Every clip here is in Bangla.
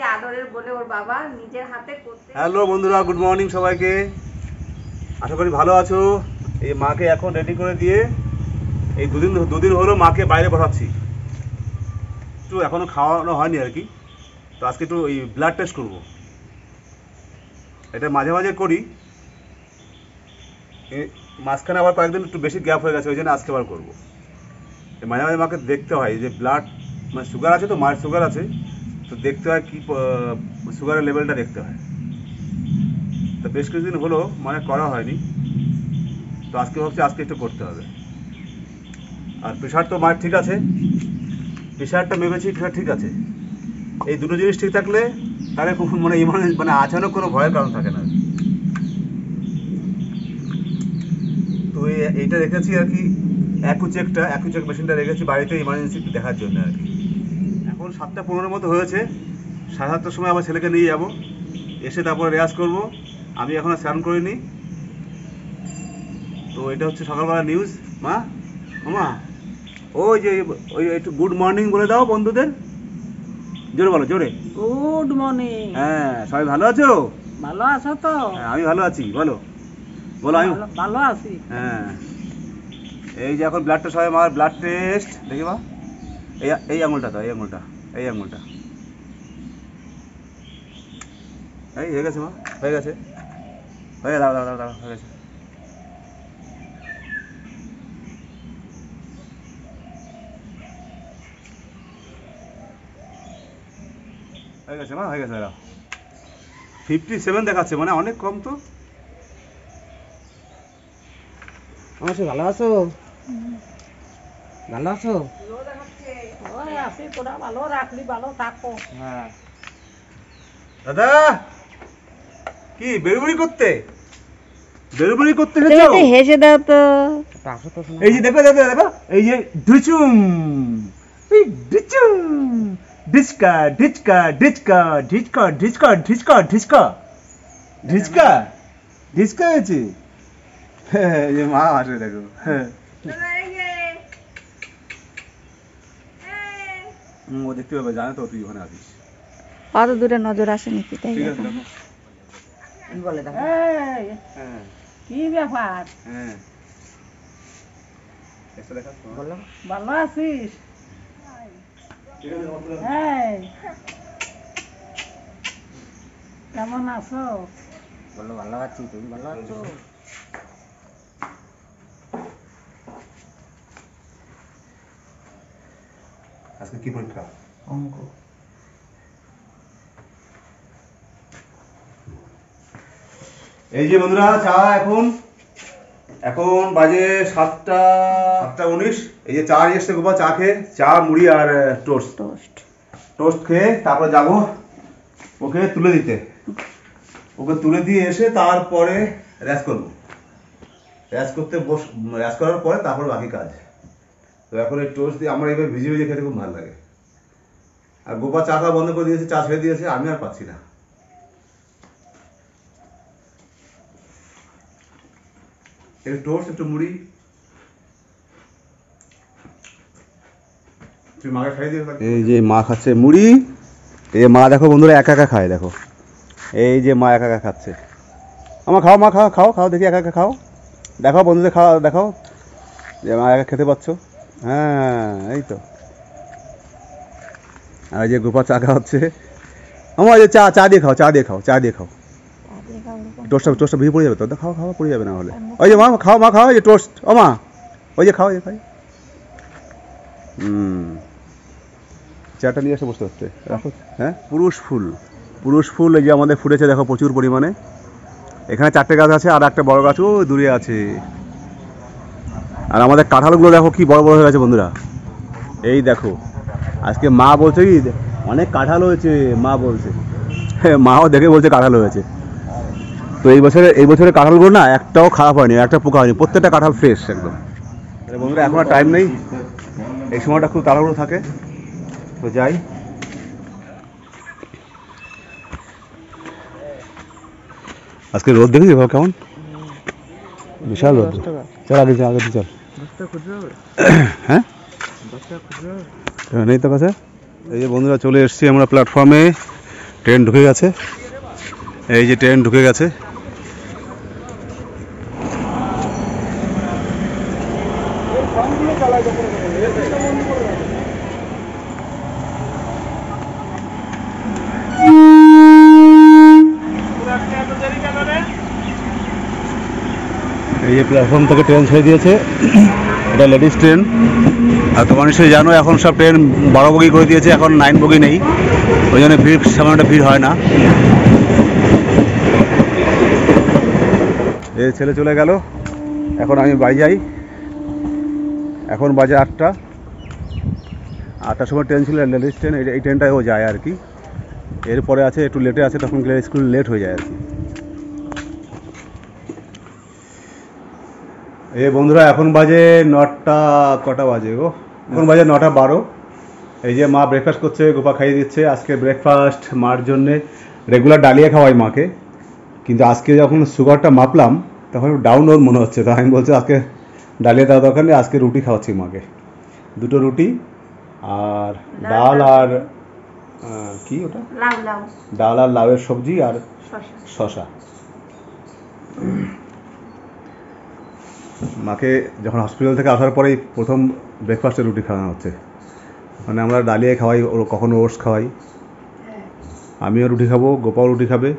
খালি আদরের বলে ওর বাবা নিজের হাতে করতে। হ্যালো বন্ধুরা, গুড মর্নিং সবাইকে। আশা করি ভালো আছো। এই মাকে এখন রেডি করে দিয়ে এই দুদিন হলো মাকে বাইরে পাঠাচ্ছি। একটু এখনো খাওয়ানো হয়নি আর কি। তো আজকে একটু ওই ব্লাড টেস্ট করবো। এটা মাঝে মাঝে করি, মাঝখানে আবার কয়েকদিন একটু বেশি গ্যাপ হয়ে গেছে, ওই জন্য আজকে আবার করবো। মাঝে মাঝে মাকে দেখতে হয় যে ব্লাড মানে সুগার আছে, তো মায়ের সুগার আছে, তো দেখতে হয় কি সুগারের লেভেলটা দেখতে হয়। তো বেশ কিছুদিন হলো মানে করা হয়নি, তো আজকে ভাবছি আজকে একটু করতে হবে। আর প্রেশার তো মায়ের ঠিক আছে, প্রেশারটা মেপেছি, প্রেশার ঠিক আছে। এই দুটো জিনিস ঠিক থাকলে তাহলে খুব মানে মানে আচানক কোনো ভয়ের কারণ থাকে না। তো এইটা রেখেছি আর কি, অ্যাকুচেক মেশিনটা রেখেছি বাড়িতে ইমার্জেন্সি দেখার জন্য আর কি। এখন 7:15 মতো হয়েছে, 7:30টার সময় আমার ছেলেকে নিয়ে যাব, এসে তারপরে রেয়াজ করব। আমি এখনো স্নান করিনি। তো এটা হচ্ছে সকালবেলা নিউজ। মা, মামা, ওই যে ওই একটু গুড মর্নিং বলে দাও বন্ধুদের। জোরে বলো, জোরে। Good morning. হ্যাঁ, সবাই ভালো আছো? ভালো আছো তো? হ্যাঁ, আমি ভালো আছি। বলো বলো। আমি ভালো আছি। হ্যাঁ, এই যে এখন ব্লাড টেস্ট হয় আমার, ব্লাড টেস্ট দেখি মা। এই আঙুলটা তো, এই আঙুলটা এই হয়ে গেছে মা, হয়ে গেছে, দাঁড়া হয়ে গেছে। হয়ে গেছে মা, হয়ে গেছে। 57 দেখাচ্ছে, মানে অনেক কম তো। আমার সে ভালো আছো? ভালো আছো? ওই আছি, তোরা ভালো রাখলি, ভালো থাকো। হ্যাঁ দাদা, কি বেরুবুড়ি করতে এসেছো? হেসে দাও তো। এই যে দেখো, এই যে ঢুচুম, এই ঢুচুম, ঢিচকা ঢিচকা ঢিচকা ঢিচকা ঢিচকা ঢিচকা ঢিচকা ঢিচকা ঢিচকা হয়েছে। এই যে মা আসে দেখো। ও দেখতে পাবে, জানে তো তুই ওখানে আছিস। অত দূরে নজর আসে নাকি? তাই ঠিক আছে দেখো। কি বলে দেখো? হ্যাঁ কি ব্যাপার? হ্যাঁ, এসে দেখা বলো। ভালো আছিস? ঠিক আছে, হ্যাঁ, কেমন আছো? বলো ভালো আছি, তুমি ভালো আছো? আজকে কি পরীক্ষা? অঙ্ক। এই যে বন্ধুরা, চা এখন বাজে 7:19। এই যে চা নিয়ে এসছে গোপা, চা খেয়ে, চা মুড়ি আর টোস্ট খেয়ে তারপরে যাবো ওকে তুলে দিতে। ওকে তুলে দিয়ে এসে তারপরে রেস্ট করবো। রেস্ট করার পরে তারপর বাকি কাজ। তো এখন এই টোস্ট দিয়ে আমার এইভাবে ভিজে খেতে খুব ভালো লাগে। আর গোপা চা খাওয়া বন্ধ করে দিয়েছে, চা ছেড়ে দিয়েছে, আমি আর পাচ্ছি না। একটু টোস্ট, একটু মুড়ি, তুই মাকে খাইয়ে দিয়ে। এই যে মা খাচ্ছে মুড়ি। এই যে মা দেখো বন্ধুরা, একা একা খায় দেখো। এই যে মা একা একা খাচ্ছে। আমার খাও, মা খাও দেখি, একা একা খাও। দেখাও বন্ধুদের, খাওয়া দেখাও যে মা একা খেতে পাচ্ছ। হ্যাঁ, এই তো। আর যে গোপা চা খাওয়াচ্ছে। আমার যে চা দিয়ে খাও। টোস্টটা ভিজে পড়ে যাবে তো, খাওয়া পড়ে যাবে না হলে। ওই যে মা খাও এই যে টোস্ট। ও মা, ওই যে খাও, চাটা নিয়ে এসে বসতে হচ্ছে। রাখো। হ্যাঁ, পুরুষ ফুল এই যে আমাদের ফুটেছে দেখো প্রচুর পরিমাণে। এখানে 4টে গাছ আছে, আর একটা বড় গাছ ও দূরে আছে। আর আমাদের কাঁঠালগুলো দেখো কি বড় হয়ে গেছে বন্ধুরা। এই দেখো, আজকে মা বলছে কি অনেক কাঁঠাল হয়েছে, মা বলছে। হ্যাঁ, মাও দেখে বলছে কাঁঠাল হয়েছে। তো এই বছরে কাঁঠালগুলো না একটাও খারাপ হয়নি, একটা পোকা হয়নি, প্রত্যেকটা কাঁঠাল ফ্রেশ একদম। বন্ধুরা এখন আর টাইম নেই, এই সময়টা খুব তাড়াহুড়ো থাকে। তো যাই। আজকে রোদ দেখেছি কেমন, বিশাল রোদ। চল আগে চল। হ্যাঁ, নেই তো কাছে। এই যে বন্ধুরা চলে এসেছি আমরা প্ল্যাটফর্মে। ট্রেন ঢুকে গেছে, এই যে ট্রেন ঢুকে গেছে। এই যে প্ল্যাটফর্ম থেকে ট্রেন ছেড়ে দিয়েছে, এটা লেডিস ট্রেন। আর তোমার নিশ্চয়ই জানো এখন সব ট্রেন 12 বগি করে দিয়েছে, এখন 9 বগি নেই, ওই জন্য সেমন একটা ভিড় হয় না। এই ছেলে চলে গেল, এখন আমি বাড়ি যাই। এখন বাজে 8টার সময় ট্রেন ছিল লেডিস ট্রেন, এই ট্রেনটায় ও যায় আর কি। এরপরে আছে একটু লেটে আছে, তখন গেলে স্কুল লেট হয়ে যায় আর কি। এই বন্ধুরা এখন বাজে 9টা, কটা বাজে গো, এখন বাজে 9:12। এই যে মা ব্রেকফাস্ট করছে, গোপা খাইয়ে দিচ্ছে। আজকে ব্রেকফাস্ট মার জন্যে রেগুলার ডালিয়া খাওয়াই মাকে, কিন্তু আজকে যখন সুগারটা মাপলাম তখন ডাউন মনে হচ্ছে, তো আমি বলছি আজকে ডালিয়া দেওয়া দরকার নেই, আজকে রুটি খাওয়াচ্ছি মাকে। 2টো রুটি আর ডাল আর কি ওটা, ডাল আর লাউয়ের সবজি আর শশা। মাকে যখন হসপিটাল থেকে আসার পরেই প্রথম ব্রেকফাস্টে রুটি খাওয়ানো হচ্ছে। মানে আমরা ডালিয়া খাওয়াই, কখনো ওটস খাওয়াই। আমিও রুটি খাবো, গোপাও রুটি খাবে।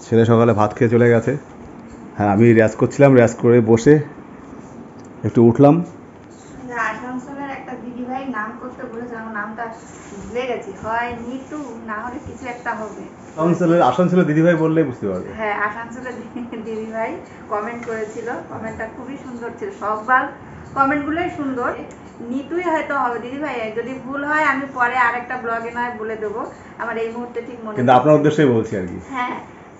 ছেলে সকালে ভাত খেয়ে চলে গেছে। হ্যাঁ, আমি রেস্ট করছিলাম, রেস্ট করে বসে একটু উঠলাম। আসানসোলের একটা দিদিভাই নাম করতে বলেছে, আমার নামটা ভুলে গেছি, হয় নিতু না হলে কিছু একটা হবে। আসানসোলের দিদিভাই বললেই বুঝতে পারবে। হ্যাঁ, আসানসোলের দিদিভাই কমেন্ট করেছিল, কমেন্টটা খুবই সুন্দর ছিল, সববার কমেন্টগুলোই সুন্দর। নিতুই হয়তো হবে দিদিভাই, যদি ভুল হয় আমি পরে আরেকটা ব্লগে নয় বলে দেবো, আমার এই মুহূর্তে ঠিক মনে, কিন্তু আপনার উদ্দেশ্যেই বলছি আর কি। হ্যাঁ,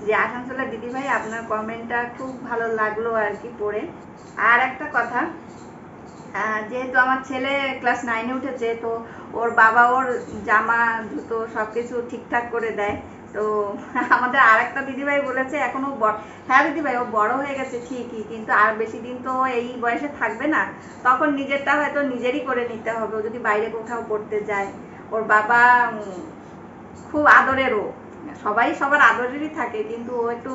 যে আসানসোলের দিদিভাই আপনার কমেন্টটা খুব ভালো লাগলো আর কি পড়ে। আর একটা কথা, যেহেতু আমার ছেলে ক্লাস 9-এ উঠেছে, তো ওর বাবা ওর জামা জুতো সবকিছু ঠিকঠাক করে দেয়। তো আমাদের আর একটা দিদিভাই বলেছে এখনো, হ্যাঁ দিদিভাই ও বড় হয়ে গেছে ঠিকই, কিন্তু আর বেশি দিন তো এই বয়সে থাকবে না, তখন নিজেরটা হয়তো নিজেরই করে নিতে হবে। ও যদি বাইরে কোথাও পড়তে যায়, ওর বাবা খুব আদরের, ও সবাই সবার আদরেরই থাকে, কিন্তু ও একটু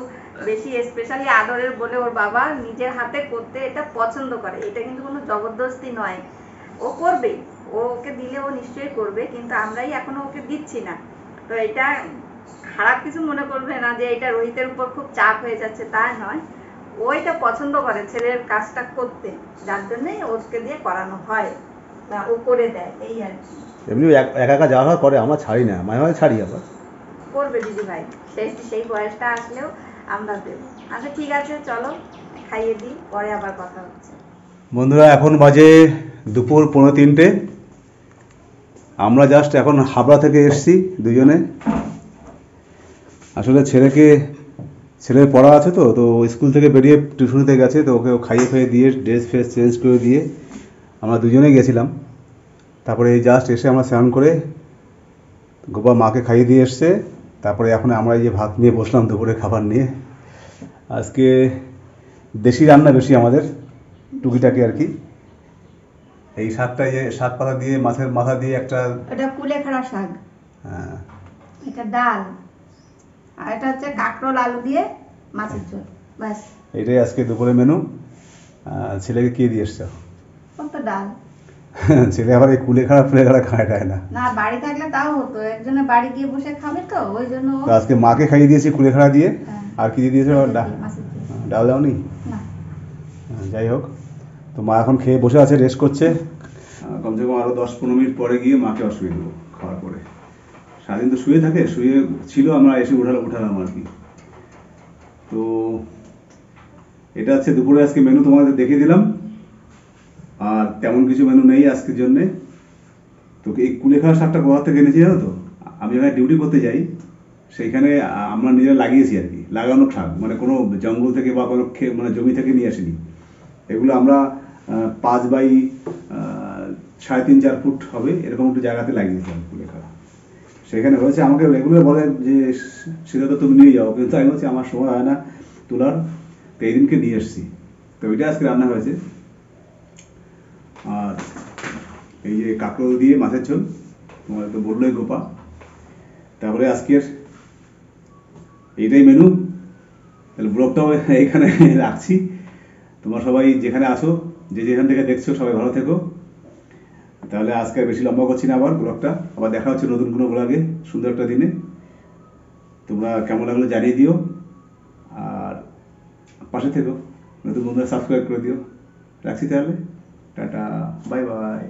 বেশি স্পেশালি আদরের বলে ওর বাবা নিজের হাতে করতে এটা পছন্দ করে। এটা কিন্তু কোনো জবরদস্তি নয়, ও করবে, ওকে দিলে ও নিশ্চয়ই করবে, কিন্তু আমরাই এখনো ওকে দিচ্ছি না। তো এটা খারাপ কিছু মনে করবে না যে এটা রোহিতের উপর খুব চাপ হয়ে যাচ্ছে, তা নয়। ও এটা পছন্দ করে ছেলের কাজটা করতে, যার জন্যই ওকে দিয়ে করানো হয় বা ও করে দেয়, এই আর কি। এমনি একা একা যাওয়া করে, আমরা ছাড়ি না, মাঝে মাঝে ছাড়ি আবার। করবে দিদিভাই, সেই বয়সটা আসলেও আমরা দেবো। আচ্ছা ঠিক আছে, চলো খাইয়ে দিই, পরে আবার কথা হচ্ছে। বন্ধুরা এখন বাজে দুপুর 2:45। আমরা জাস্ট এখন হাবড়া থেকে এসেছি দুজনে। আসলে ছেলের পড়া আছে, তো স্কুল থেকে বেরিয়ে টিউশনিতে গেছে, তো ওকে খাইয়ে খাইয়ে দিয়ে ড্রেস ফ্রেস চেঞ্জ করে দিয়ে আমরা দুজনেই গেছিলাম। তারপরে এই জাস্ট এসে আমরা স্নান করে গোপা মাকে খাইয়ে দিয়ে এসছে। তারপরে এখন আমরা এই যে ভাত নিয়ে বসলাম দুপুরে খাবার নিয়ে। আজকে দেশি রান্না বেশি আমাদের, টুকিটাকি আর কি। এই শাকটা, যে শাক পাতা দিয়ে মাছের মাথা দিয়ে একটা, এটা কুলেখাড়া শাক, হ্যাঁ এটা ডাল, আর এটা হচ্ছে কাঁকরোল আলু দিয়ে মাছের ঝোল, ব্যাস এটাই আজকে দুপুরে মেনু। ছেলেকে কি দিয়ে এসছো? কোনটা ডাল? ছেলে আবার এই কুলেখাড়া খায় না। না, বাড়ি থাকলে তাও হতো, একজনের বাড়ি গিয়ে বসে খাবে, তো ওই জন্য তো আজকে মাকে খাইয়ে দিয়েছি কুলেখাড়া দিয়ে। আর কি দিয়ে দিয়েছো? ডাল দাওনি? না। যাই হোক, তো মা এখন খেয়ে বসে আছে, রেস্ট করছে। কমসে কম আরো 10-15 মিনিট পরে গিয়ে মাকে শুয়ে দেবো খাওয়ার পরে। সারাদিন তো শুয়ে ছিল, আমরা এসে উঠালাম আর কি। তো এটা হচ্ছে দুপুরে আজকে মেনু, তোমাদের দেখিয়ে দিলাম। আর তেমন কিছু মেনু নেই আজকের জন্যে। তো এই কুলেখাড়া শাকটা কোথা থেকে এনেছি জানো তো? আমি এখানে ডিউটি করতে যাই, সেইখানে আমরা নিজেরা লাগিয়েছি আর কি, লাগানো শাক, মানে কোনো জঙ্গল থেকে বা কোনো মানে জমি থেকে নিয়ে আসিনি। এগুলো আমরা 5x3.5-4 ফুট হবে এরকম একটু জায়গাতে লাগিয়েছিলাম কুলেখাড়া। সেখানে হয়েছে, আমাকে রেগুলার বলে যে সেটা তো তুমি নিয়ে যাও, কিন্তু আমি বলছি আমার সময় হয় না তোলার, তো এই দিনকে নিয়ে এসেছি। তো ওইটা আজকে রান্না হয়েছে। আর এই যে কাঁকরোল দিয়ে মাছের ঝোল, তোমার তো বললোই গোপা। তাহলে আজকের এইটাই মেনু। তাহলে ব্লগটাও এখানে রাখছি। তোমরা সবাই যেখানে আসো, যে যেখান থেকে দেখছো, সবাই ভালো থেকো। তাহলে আজকে বেশি লম্বা করছি না, আবার ব্লগটা আবার দেখা হচ্ছে নতুন কোনো ব্লগে সুন্দর একটা দিনে। তোমরা কেমন লাগলো জানিয়ে দিও, আর পাশে থেকো, নতুন বন্ধুরা সাবস্ক্রাইব করে দিও। রাখছি তাহলে, টাটা, বাই বাই।